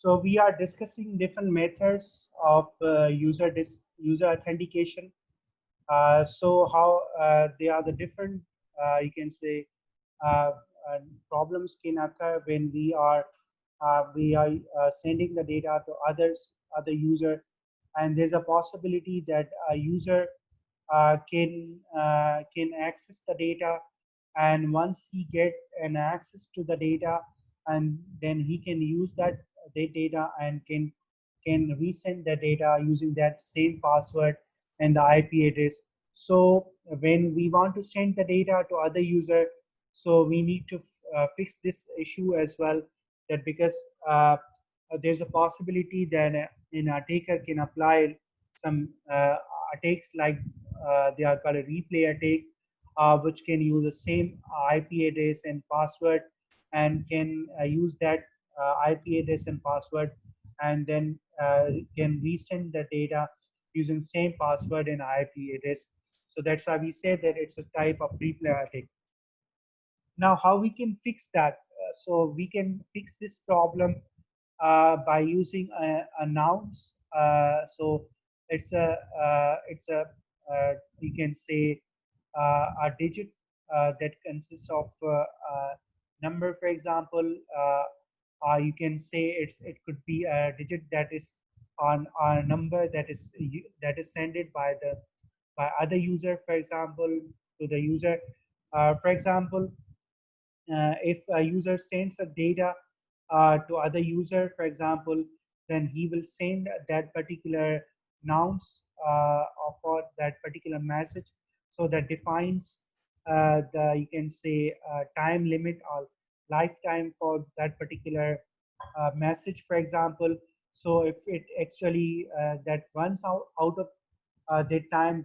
So we are discussing different methods of user authentication. So how they are the different, you can say, uh, problems can occur when we are sending the data to other user, and there's a possibility that a user can access the data, and once he get an access to the data, and then he can use that data and can resend the data using that same password and the IP address. So when we want to send the data to other user, so we need to fix this issue as well. That because there's a possibility that an attacker can apply some attacks like they are called a replay attack, which can use the same IP address and password, and can use that IP address and password, and then can resend the data using same password and IP address. So that's why we say that it's a type of replay attack. Now, how we can fix that? So we can fix this problem by using a nouns. So it's a you can say a digit that consists of number, for example. You can say it could be a digit that is on a number that is sent by other user, for example, to the user. For example, if a user sends a data to other user, for example, then he will send that particular nouns for that particular message. So that defines the, you can say, time limit or lifetime for that particular message, for example. So if it actually that runs out of the time,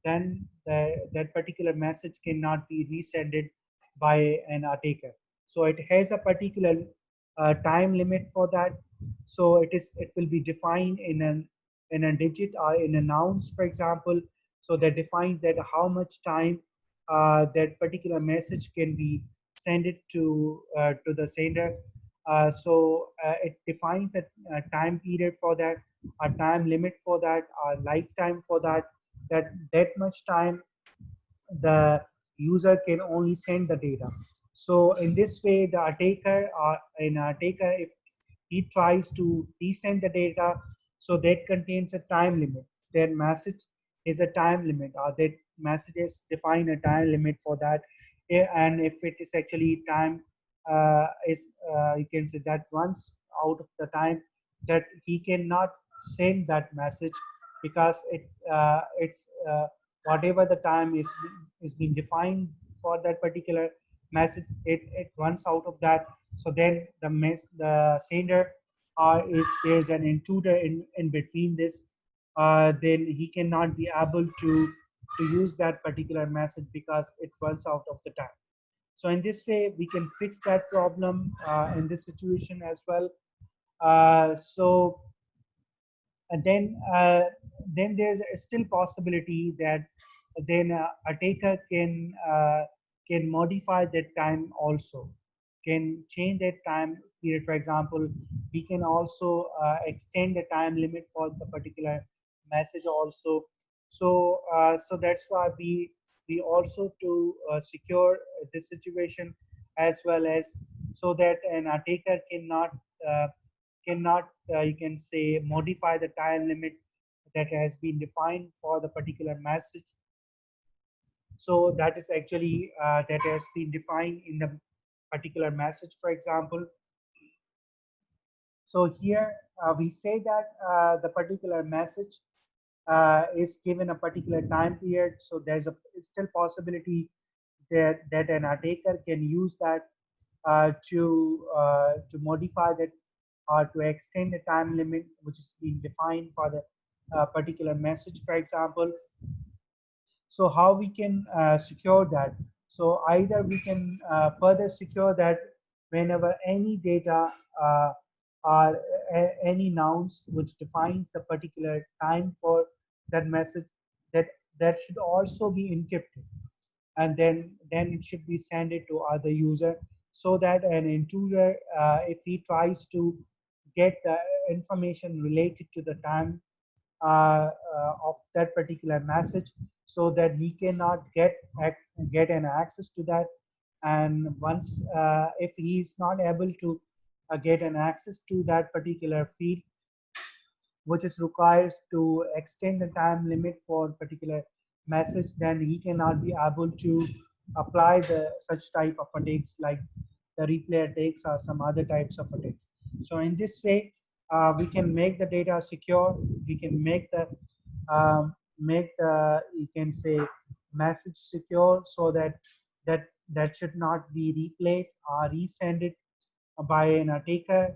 then that particular message cannot be resended by an attacker. So it has a particular time limit for that. So it will be defined in a digit or in a nouns, for example. So that defines that how much time that particular message can be sent it to the sender. So it defines that time period for that, a time limit for that, a lifetime for that. That much time the user can only send the data. So in this way, the attacker if he tries to resend the data, so that contains a time limit. Their message is a time limit, or that messages define a time limit for that. And if it is actually time is you can say that once out of the time, that he cannot send that message, because it's whatever the time is being defined for that particular message, it runs out of that. So then the sender, or if there's an intruder in between this, then he cannot be able to use that particular message because it runs out of the time. So in this way, we can fix that problem in this situation as well. So and then there's a still possibility that then attacker can modify that time also, can change that time period. For example, we can also extend the time limit for the particular message also. So that's why we also to secure this situation, as well as so that an attacker cannot you can say modify the time limit that has been defined for the particular message. So that is actually that has been defined in the particular message, for example. So here we say that the particular message is given a particular time period. So there's a still possibility that an attacker can use that to modify that, or to extend the time limit which is being defined for the particular message, for example. So how we can secure that? So either we can further secure that whenever any data or any nouns which defines the particular time for that message, that that should also be encrypted, and then it should be sent it to other user, so that an intruder, if he tries to get the information related to the time of that particular message, so that he cannot get an access to that. And once if he is not able to get an access to that particular field, which is required to extend the time limit for particular message, then he cannot be able to apply the such type of attacks like the replay attacks or some other types of attacks. So in this way, we can make the data secure. We can make the, you can say, message secure, so that that should not be replayed or resend it by an attacker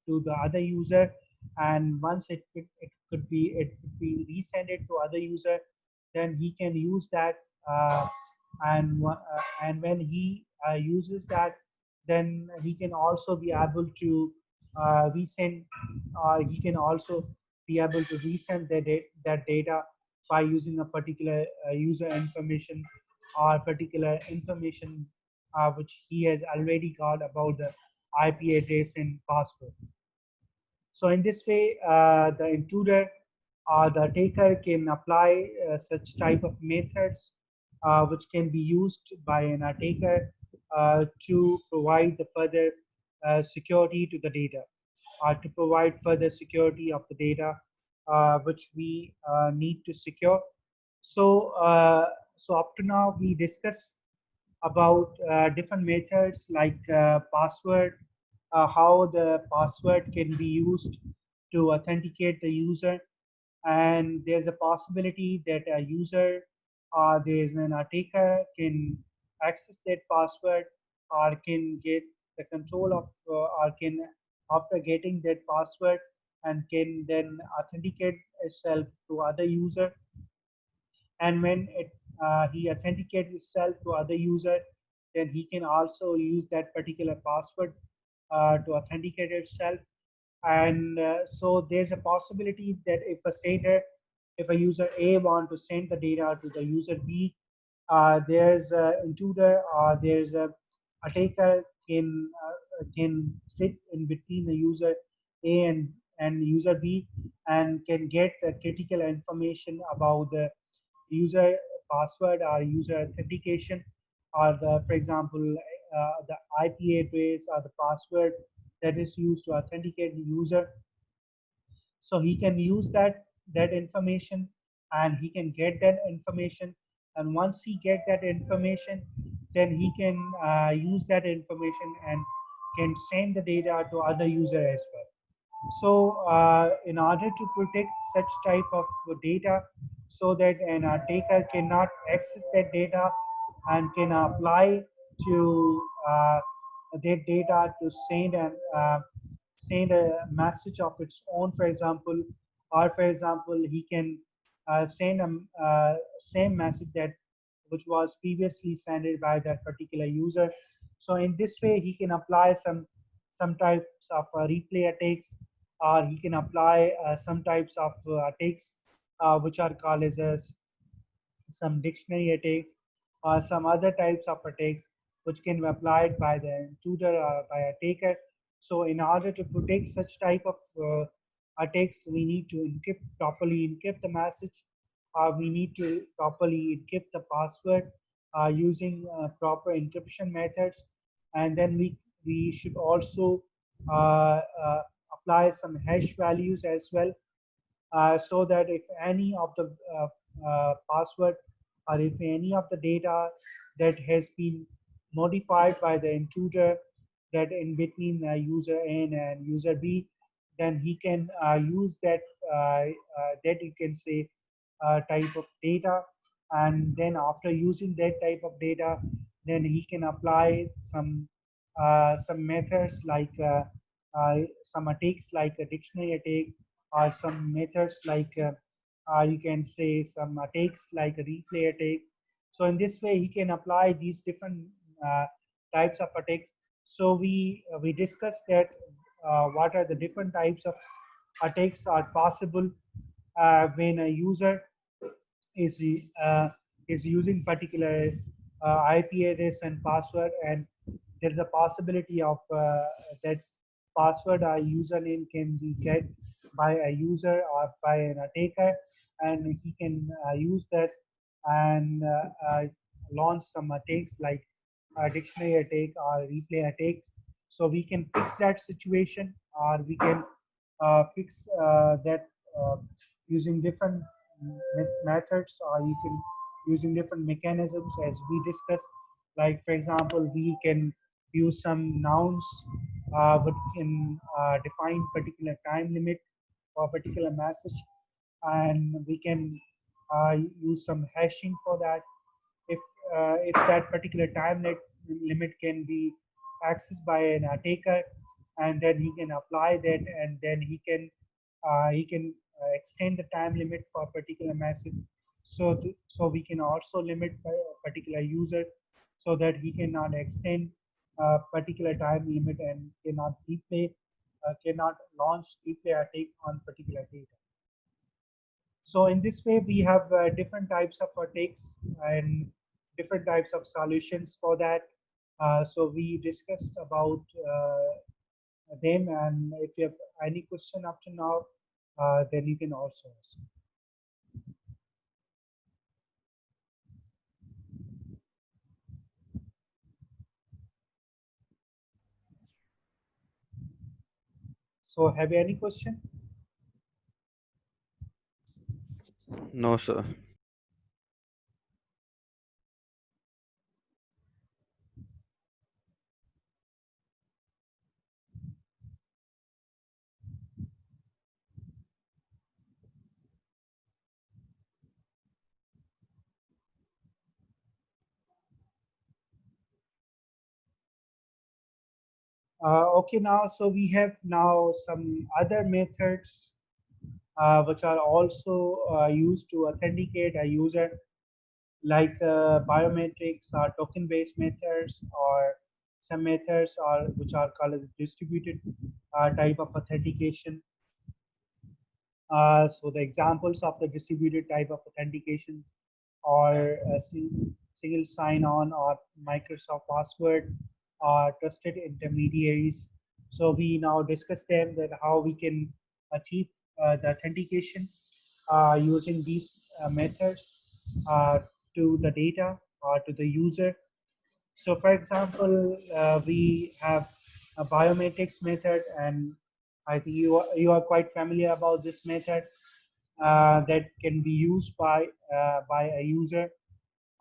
to the other user. And once it could be resend it to other user, then he can use that, and when he uses that, then he can also be able to resend, or he can also be able to resend that data by using a particular user information, or particular information which he has already got about the IP address and password. So in this way, the intruder or the attacker can apply such type of methods which can be used by an attacker to provide the further security to the data, or to provide further security of the data which we need to secure. So up to now we discussed about different methods like password, how the password can be used to authenticate the user. And there's a possibility that a user or there's an attacker can access that password, or can get the control of, or can, after getting that password, and can then authenticate itself to other user. And when he authenticates himself to other user, then he can also use that particular password to authenticate itself. And so there's a possibility that if a user A want to send the data to the user B, there's a intruder, or there's a attacker can sit in between the user A and user B, and can get the critical information about the user password or user authentication, or the, for example, the IP address or the password that is used to authenticate the user. So he can use that information, and he can get that information. And once he get that information, then he can use that information and can send the data to other user as well. So in order to protect such type of data, so that an attacker cannot access that data and can apply to that data to send a message of its own, for example. Or for example, he can send a same message that which was previously sent by that particular user. So in this way, he can apply some types of replay attacks, or he can apply some types of attacks which are called as some dictionary attacks, or some other types of attacks which can be applied by the intruder or by a taker. So in order to protect such type of attacks, we need to properly encrypt the message. We need to properly encrypt the password using proper encryption methods. And then we should also apply some hash values as well, so that if any of the password, or if any of the data that has been modified by the intruder, that in between user A and user B, then he can use that you can say type of data. And then after using that type of data, then he can apply some methods like some attacks like a dictionary attack, or some methods like you can say some attacks like a replay attack. So in this way, he can apply these different uh, types of attacks. So we discussed that what are the different types of attacks are possible when a user is uh, is using particular IP address and password, and there is a possibility of that password or username can be get by a user or by an attacker, and he can use that and launch some attacks like dictionary attack or replay attacks. So we can fix that situation, or we can fix that using different methods, or you can using different mechanisms as we discussed. Like for example, we can use some nouns which can define particular time limit for a particular message, and we can use some hashing for that. If that particular limit can be accessed by an attacker, and then he can apply that, and then he can extend the time limit for a particular message. So we can also limit a particular user so that he cannot extend a particular time limit and cannot launch replay attack on particular data. So in this way, we have different types of attacks and different types of solutions for that. So we discussed about them, and if you have any question up to now, then you can also ask. So have you any question? No, sir. Okay, now so we have now some other methods which are also used to authenticate a user, like biometrics or token-based methods, or some methods are which are called distributed type of authentication. So the examples of the distributed type of authentications are single sign-on or Microsoft password or trusted intermediaries. So we now discuss them, that how we can achieve the authentication using these methods uh, to the data or to the user. So for example, we have a biometrics method, and I think you are quite familiar about this method that can be used by a user.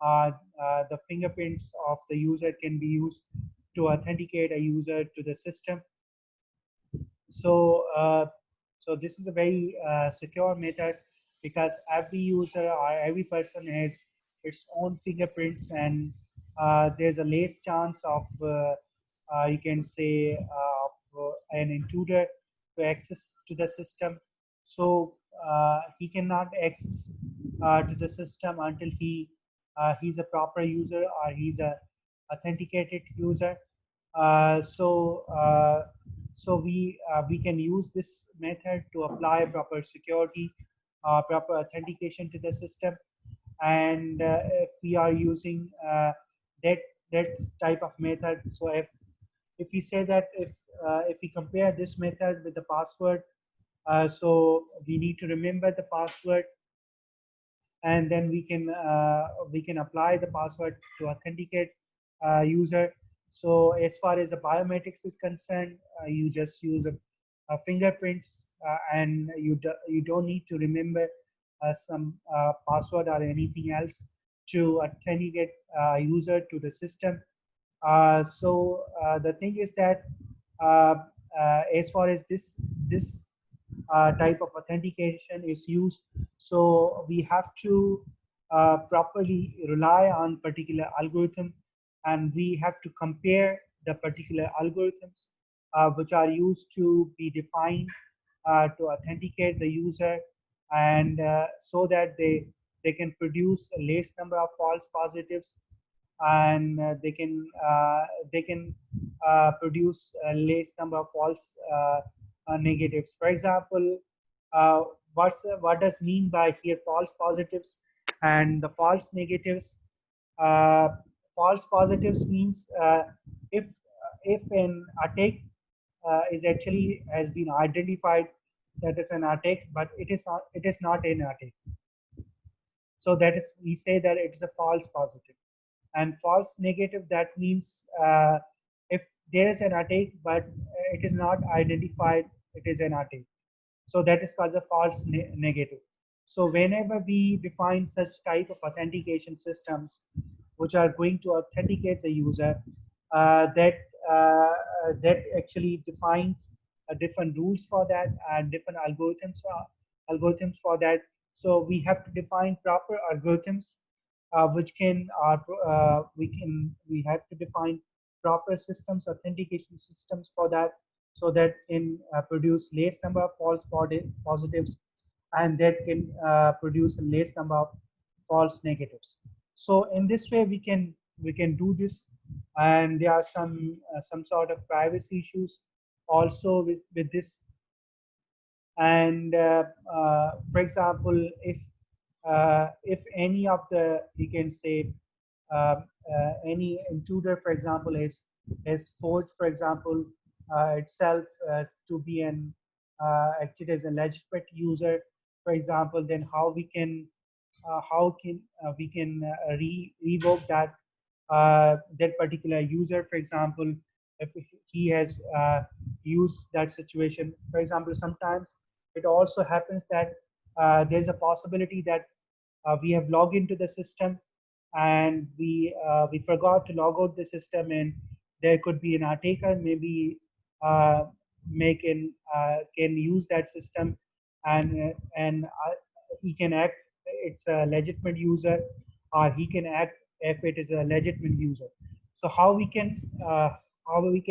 The fingerprints of the user can be used to authenticate a user to the system. So this is a very secure method, because every user or every person has its own fingerprints, and there's a less chance of you can say an intruder to access to the system. So he cannot access to the system until he's a proper user, or he's a authenticated user. Uh, so uh, so we can use this method to apply proper security, proper authentication to the system. And if we are using that that type of method, so if we say that if we compare this method with the password, so we need to remember the password, and then we can apply the password to authenticate user. So as far as the biometrics is concerned, you just use a fingerprints, and you don't need to remember some password or anything else to authenticate user to the system. So the thing is that uh, as far as this type of authentication is used, so we have to properly rely on particular algorithm, and we have to compare the particular algorithms which are used to be defined to authenticate the user, and so that they can produce a less number of false positives, and they can produce a less number of false negatives. For example, uh, what does mean by here false positives and the false negatives? Uh, False positives means if an attack is actually has been identified that is an attack, but it is not an attack. So that is, we say that it is a false positive. And false negative, that means if there is an attack but it is not identified it is an attack, so that is called the false negative. So whenever we define such type of authentication systems which are going to authenticate the user, that that actually defines different rules for that and different algorithms for that. So we have to define proper algorithms which can we have to define proper systems, authentication systems for that, so that can produce less number of false positives, and that can produce a less number of false negatives. So in this way we can do this. And there are some sort of privacy issues also with this. And for example, if any of the, you can say, any intruder, for example, is forged, for example, itself to be an acted as a legitimate user, for example, then how can we can revoke that particular user, for example, if he has used that situation. For example, sometimes it also happens that there's a possibility that we have logged into the system and we forgot to log out the system, and there could be an attacker maybe uh, can use that system, and he can act it's a legitimate user, or he can act if it is a legitimate user. So how we can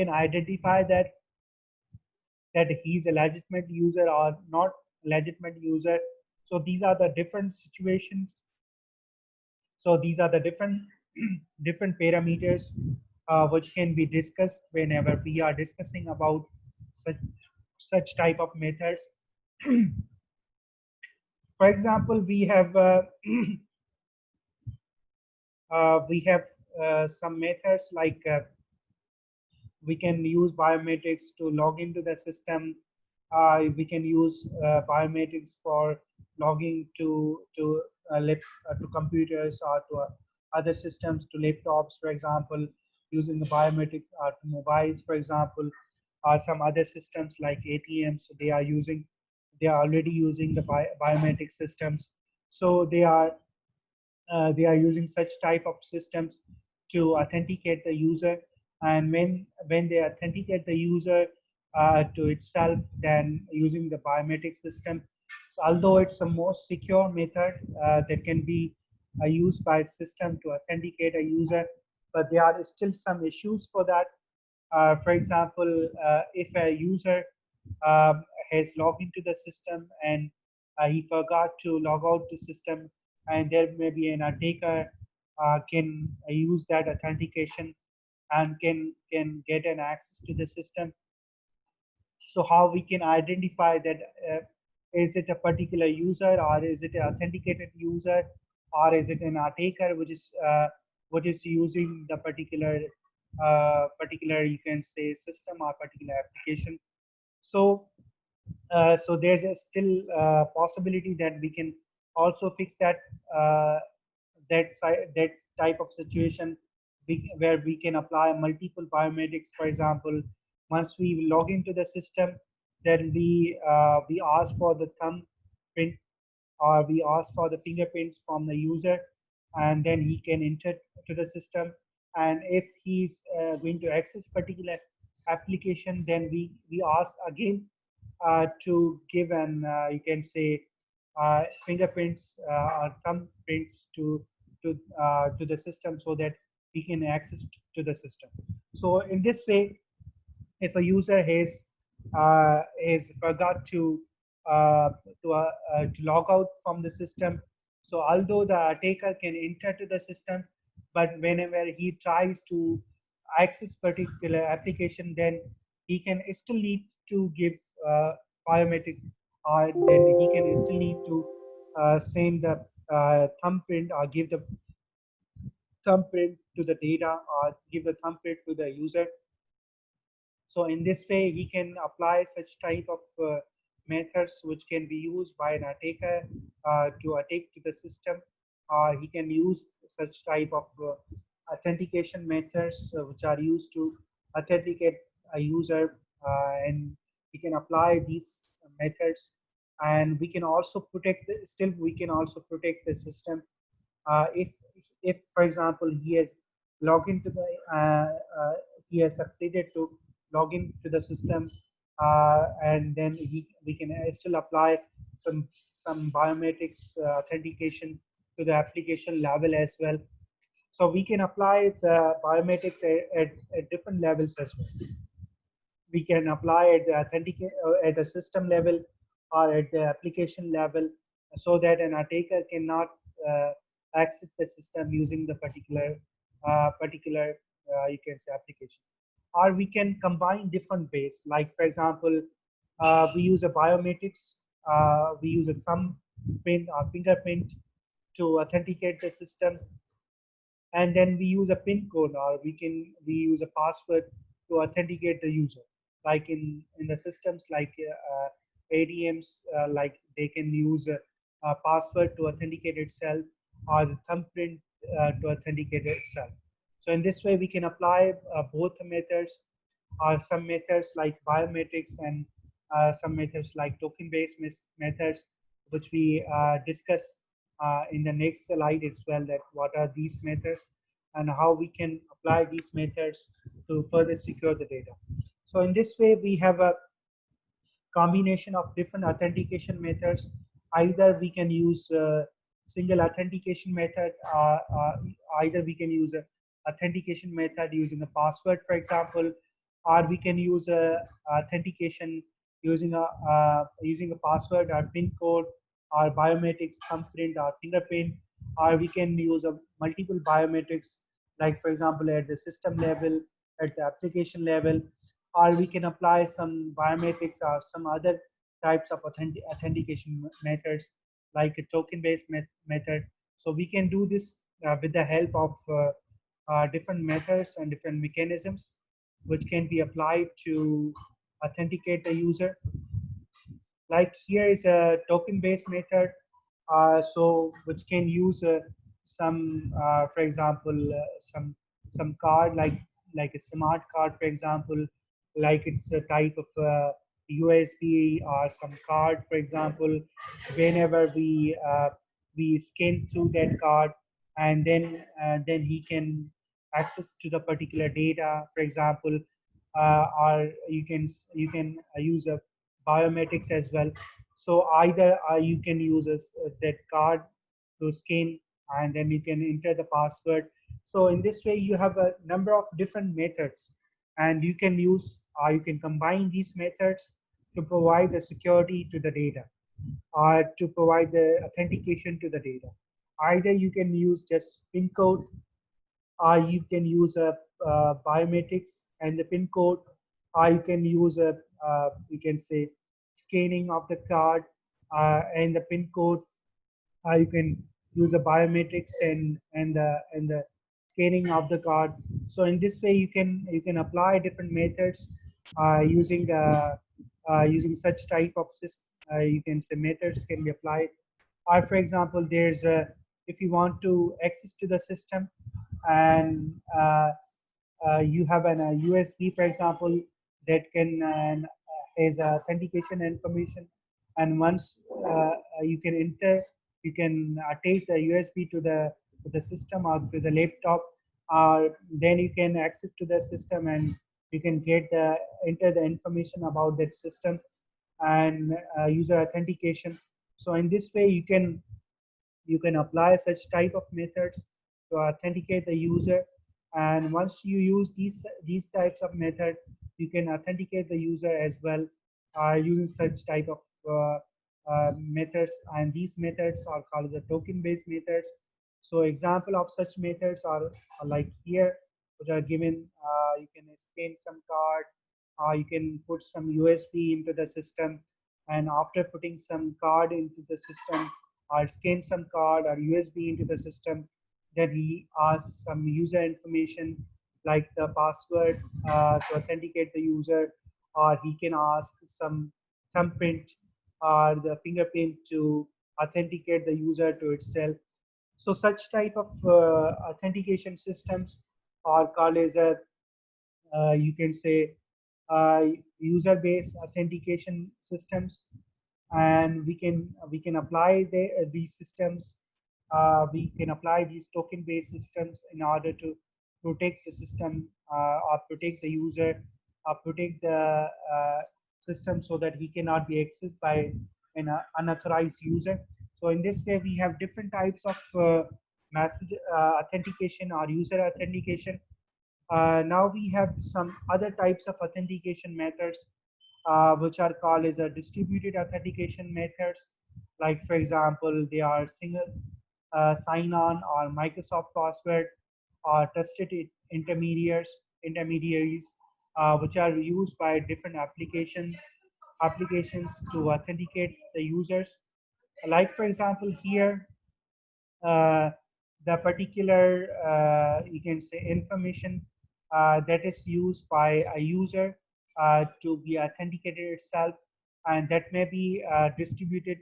identify that he's a legitimate user or not legitimate user. So these are the different situations. So these are the different different parameters which can be discussed whenever we are discussing about such type of methods. For example, we have some methods like we can use biometrics to log into the system. We can use biometrics for logging to computers or to other systems, to laptops, for example, using the biometric to mobiles, for example, or some other systems like ATMs. They are already using the biometric systems. So they are using such type of systems to authenticate the user. And when they authenticate the user to itself, then using the biometric system. So although it's the most secure method that can be used by a system to authenticate a user, but there are still some issues for that. For example, if a user um, has logged into the system and he forgot to log out the system, and there may be an attacker can use that authentication and can get an access to the system. So how we can identify that is it a particular user, or is it an authenticated user, or is it an attacker which is using the particular, you can say, system or particular application. So there's a still possibility that we can also fix uh, that type of situation, where we can apply multiple biometrics. For example, once we log into the system, then we ask for the thumbprint, or we ask for the fingerprints from the user, and then he can enter to the system. And if he's going to access particular application, then we ask again to give an, you can say, fingerprints or thumbprints to the system, so that we can access to the system. So in this way, if a user has forgot uh, to log out from the system, so although the attacker can enter to the system, but whenever he tries to access particular application, then he can still need to give uh, biometric, or then he can still need to send the thumbprint, or give the thumbprint to the data, or give the thumbprint to the user. So in this way, he can apply such type of methods which can be used by an attacker to attack to the system. He can use such type of authentication methods which are used to authenticate a user, and we can apply these methods, and we can also protect still we can also protect the system. If for example he has logged into the he has succeeded to log into the system, and then we can still apply some biometrics authentication to the application level as well. So we can apply the biometrics at different levels as well. We can apply at the at the system level or at the application level, so that an attacker cannot uh, access the system using the particular you can say application. Or we can combine different ways, like for example, we use a biometrics, we use a thumb print or fingerprint to authenticate the system, and then we use a pin code, or we use a password to authenticate the user, like in the systems like ADMs, like they can use a password to authenticate itself, or the thumbprint to authenticate itself. So in this way we can apply both methods, or some methods like biometrics, and some methods like token based methods, which we discuss in the next slide as well, that what are these methods and how we can apply these methods to further secure the data. So in this way, we have a combination of different authentication methods. Either we can use a single authentication method, either we can use a authentication method using a password, for example, or we can use a authentication using a password or pin code or biometrics, thumbprint or fingerprint, or we can use a multiple biometrics, like for example at the system level, at the application level, or we can apply some biometrics or some other types of authentication methods, like a token-based method. So we can do this with the help of different methods and different mechanisms, which can be applied to authenticate the user. Like here is a token based method, so which can use some for example some card, like a smart card, for example, like it's a type of USB or some card, for example. Whenever we scan through that card, and then he can access to the particular data, for example, or you can use a biometrics as well. So either you can use that card to scan, and then you can enter the password. So in this way, you have a number of different methods, and you can use or you can combine these methods to provide the security to the data, or to provide the authentication to the data. Either you can use just pin code, or you can use a biometrics and the pin code, or you can use a you can say scanning of the card and the pin code, or you can use a biometrics and the scanning of the card. So in this way, you can apply different methods using such type of system. You can say methods can be applied. Or for example, there's a if you want to access to the system, and you have a USB, for example, that can has authentication information, and once you can enter, you can take the USB to the system or to the laptop, then you can access to the system, and you can get the enter the information about that system and user authentication. So in this way, you can apply such type of methods to authenticate the user. And once you use these types of method, you can authenticate the user as well using such type of methods. And these methods are called the token based methods. So example of such methods are like here, which are given. You can scan some card, you can put some USB into the system, and after putting some card into the system, or scan some card or USB into the system, then he asks some user information, like the password to authenticate the user, or he can ask some thumbprint or the fingerprint to authenticate the user to itself. So such type of authentication systems are called as a you can say uh, user-based authentication systems, and we can apply these systems. We can apply these token-based systems in order to protect the system, or protect the user, or protect the system so that he cannot be accessed by an unauthorized user. So in this way, we have different types of message authentication or user authentication. Now we have some other types of authentication methods, which are called as a distributed authentication methods. Like for example, they are single sign-on or Microsoft password or trusted intermediaries, which are used by different applications to authenticate the users. Like for example, here uh, the particular you can say information that is used by a user to be authenticated itself, and that may be distributed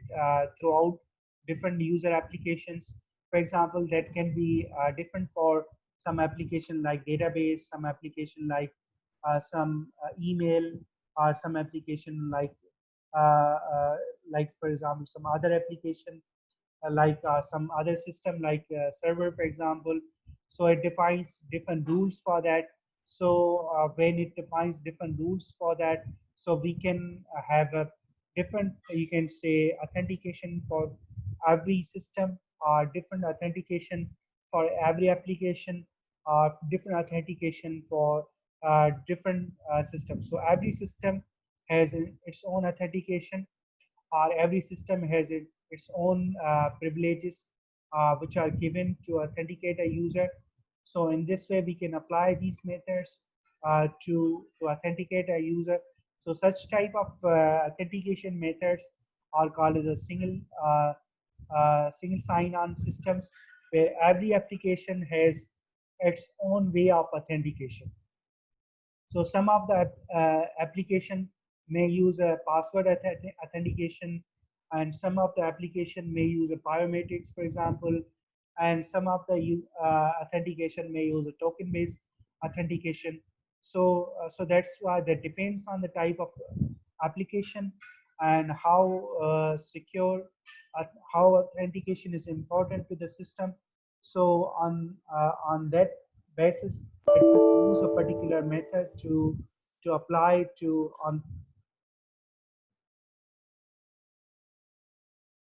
throughout different user applications. For example, that can be different for some application like database, some application some email, or some application uh, uh, like for example some other application some other system like server, for example. So it defines different rules for that. So when it defines different rules for that, so we can have a different, you can say, authentication for every system, or different authentication for every application, or different authentication for different systems. So every system has its own authentication, or every system has its own privileges which are given to authenticate a user. So in this way, we can apply these methods to authenticate a user. So such type of authentication methods are called as a single sign-on systems, where every application has its own way of authentication. So some of the application may use a password authentication, and some of the application may use a biometrics, for example, and some of the authentication may use a token-based authentication. So that's why that depends on the type of application, and how secure, uh, how authentication is important to the system. So on that basis, it could use a particular method to apply to on